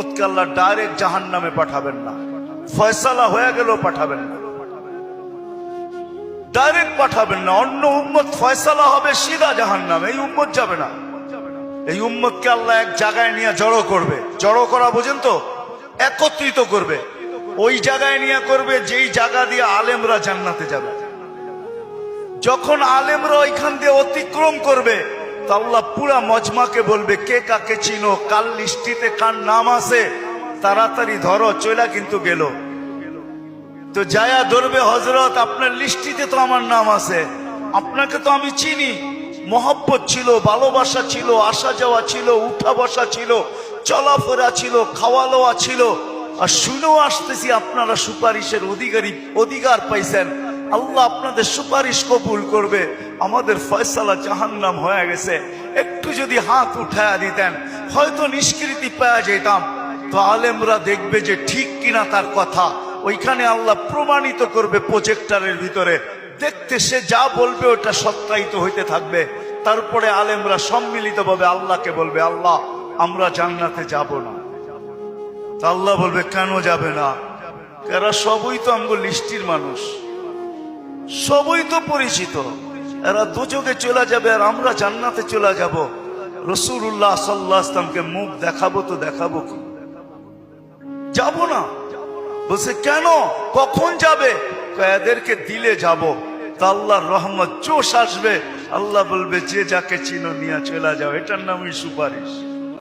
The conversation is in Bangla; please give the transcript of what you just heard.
উম্মতকে আল্লাহ ডাইরেক্ট জাহান্নামে পাঠাবেন না, ফয়সালা হয়ে গেলেও পাঠাবেন না, ডাইরেক্ট পাঠাবেন না। অন্য উম্মত ফয়সালা হবে সিধা জাহান্নামে, এই উম্মত যাবে না। এই উম্মতকে আল্লাহ এক জায়গায় নিয়ে জড়ো করবে। জড়ো করা বোঝেন তো? একত্রিত করবে, ওই জায়গায় নিয়ে করবে যেই জায়গা দিয়ে আলেমরা জান্নাতে যাবে। যখন আলেমরা ওইখান দিয়ে অতিক্রম করবে, তা আল্লাহ পুরা মজমাকে বলবে, কে কাকে চিনো, কাল লিস্টিতে কার নাম আছে, তাড়াতাড়ি ধরো, চলা কিন্তু গেল। তো যায়া ধরবে, হযরত আপনার লিস্টিতে তো আমার নাম আছে, আপনাকে তো আমি চিনি, মহব্বত ছিল, ভালোবাসা ছিল, আসা যাওয়া ছিল, উঠা বসা ছিল, চলাফেরা ছিল, খাওয়া লওয়া ছিল, আর শুনেও আসতেছি আপনারা সুপারিশের অধিকার পাইছেন। আল্লাহ আপনাদের সুপারিশ কবুল করবে, আমাদের ফয়সালা জাহান্নাম হয়ে গেছে, একটু যদি হাত উঠায়া দিতেন হয়তো নিষ্কৃতি পাওয়া যেতাম। তো আলেমরা দেখবে যে ঠিক কিনা তার কথা, ওইখানে আল্লাহ প্রমাণিত করবে প্রজেক্টরের ভিতরে, দেখতে সে যা বলবে ওটা সত্যায়িত হইতে থাকবে। তারপরে আলেমরা সম্মিলিতভাবে আল্লাহকে বলবে, আল্লাহ আমরা জান্নাতে যাব না। তা আল্লাহ বলবে, কেন যাবে না? এরা সবই তো আমগো লিস্টির মানুষ, সবই তো পরিচিত, এরা দুজকে চলে যাবে আর আমরা জান্নাতে চলে যাব। রাসূলুল্লাহ সাল্লাল্লাহু আলাইহি ওয়াসাল্লামকে মুখ দেখাবো তো দেখাবো কি? যাব না। বলছে কেন, কখন যাবে? এদেরকে দিলে যাব। তা আল্লাহর রহমত জোশ আসবে, আল্লাহ বলবে যে যাকে চিনো নিয়ে চলে যাও, এটার নামই সুপারিশ।